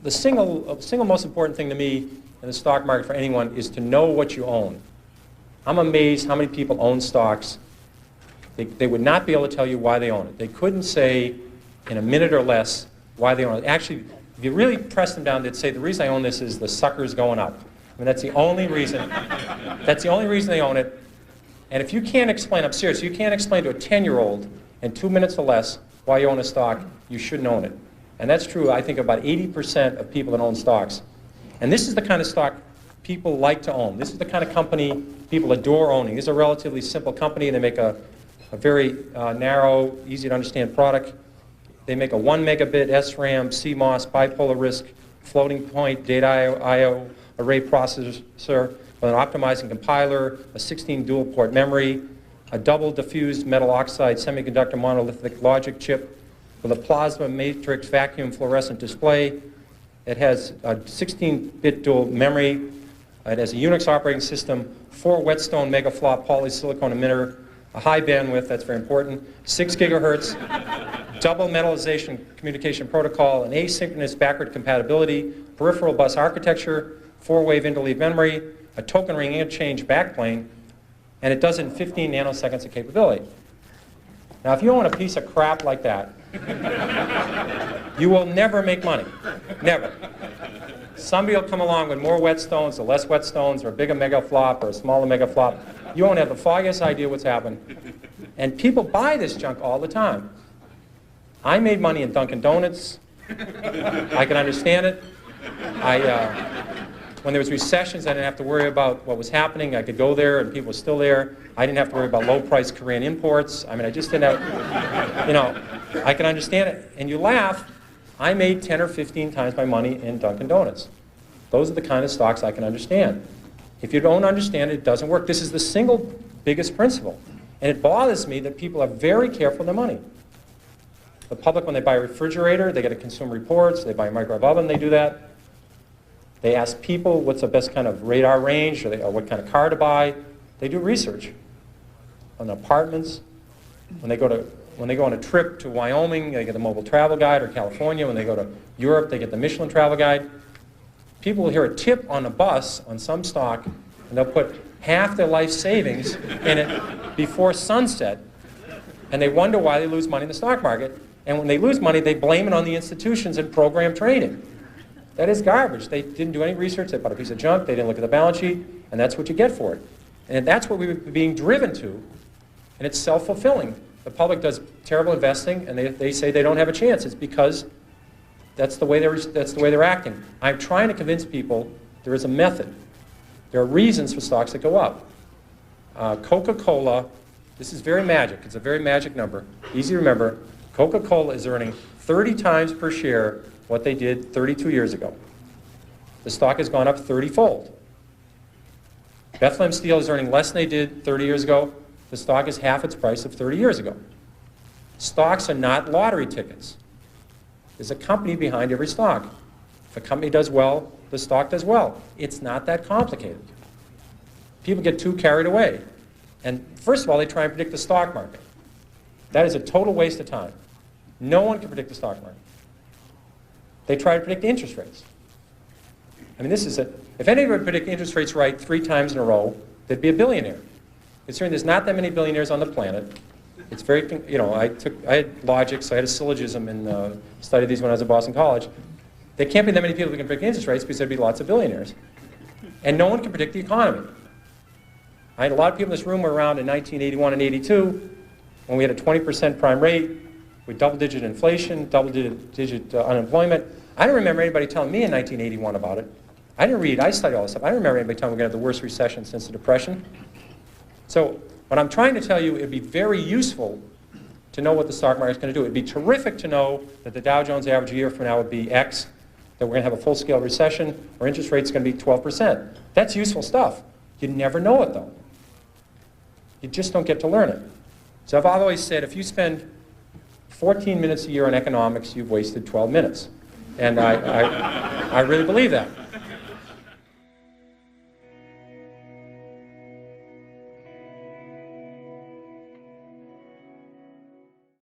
the single most important thing to me in the stock market for anyone is to know what you own. I'm amazed how many people own stocks. They would not be able to tell you why they own it. They couldn't say in a minute or less why they own it. Actually, if you really press them down, they'd say the reason I own this is the sucker's going up. I mean, that's the only reason. That's the only reason they own it. And if you can't explain, I'm serious, you can't explain to a 10-year-old in 2 minutes or less why you own a stock, you shouldn't own it. And that's true, I think, about 80% of people that own stocks. And this is the kind of stock people like to own. This is the kind of company people adore owning. This is a relatively simple company. They make a very narrow, easy to understand product. They make a 1 megabit SRAM, CMOS, bipolar risk, floating point, data I/O array processor with an optimizing compiler, a 16 dual port memory, a double diffused metal oxide semiconductor monolithic logic chip with a plasma matrix vacuum fluorescent display. It has a 16-bit dual memory. It has a Unix operating system, 4 Whetstone megaflop polysilicon emitter, a high bandwidth, that's very important, 6 gigahertz, double metallization communication protocol, an asynchronous backward compatibility, peripheral bus architecture, 4-wave interleave memory, a token ring interchange backplane, and it does it in 15 nanoseconds of capability. Now, if you own a piece of crap like that, you will never make money. Never. Somebody will come along with more Whetstones or less Whetstones or a bigger megaflop or a smaller megaflop. You won't have the foggiest idea what's happened. And people buy this junk all the time. I made money in Dunkin' Donuts. I can understand it. When there was recessions, I didn't have to worry about what was happening. I could go there and people were still there. I didn't have to worry about low-priced Korean imports. I mean, I just didn't have, you know, I can understand it. And you laugh, I made 10 or 15 times my money in Dunkin' Donuts. Those are the kind of stocks I can understand. If you don't understand it, it doesn't work. This is the single biggest principle. And it bothers me that people are very careful with their money. The public, when they buy a refrigerator, they get a Consumer Reports. They buy a microwave oven, they do that. They ask people what's the best kind of radar range or what kind of car to buy. They do research on apartments. When they go on a trip to Wyoming, they get the Mobile Travel Guide, or California. When they go to Europe, they get the Michelin Travel Guide. People will hear a tip on a bus on some stock, and they'll put half their life savings in it before sunset, and they wonder why they lose money in the stock market. And when they lose money, they blame it on the institutions and program trading. That is garbage. They didn't do any research. They bought a piece of junk. They didn't look at the balance sheet, and that's what you get for it. And that's what we were being driven to, and it's self-fulfilling. The public does terrible investing, and they say they don't have a chance. It's because that's the way they're acting. I'm trying to convince people there is a method. There are reasons for stocks that go up. Coca-Cola, this is very magic. It's a very magic number. Easy to remember. Coca-Cola is earning 30 times per share what they did 32 years ago. The stock has gone up 30-fold. Bethlehem Steel is earning less than they did 30 years ago. The stock is half its price of 30 years ago. Stocks are not lottery tickets. There's a company behind every stock. If a company does well, the stock does well. It's not that complicated. People get too carried away. And first of all, they try and predict the stock market. That is a total waste of time. No one can predict the stock market. They try to predict interest rates. I mean, if anybody would predict interest rates right 3 times in a row, they'd be a billionaire. Considering there's not that many billionaires on the planet, it's very, you know, I had logic, so I had a syllogism and studied these when I was at Boston College. There can't be that many people who can predict interest rates because there'd be lots of billionaires. And no one can predict the economy. I had a lot of people in this room were around in 1981 and 82 when we had a 20% prime rate with double-digit inflation, double-digit unemployment. I don't remember anybody telling me in 1981 about it. I didn't read, I studied all this stuff. I don't remember anybody telling me we're going to have the worst recession since the Depression. So what I'm trying to tell you, it'd be very useful to know what the stock market's going to do. It'd be terrific to know that the Dow Jones average a year from now would be X, that we're going to have a full-scale recession, or interest rates are going to be 12%. That's useful stuff. You never know it, though. You just don't get to learn it. So I've always said, if you spend 14 minutes a year on economics, you've wasted 12 minutes. And I really believe that.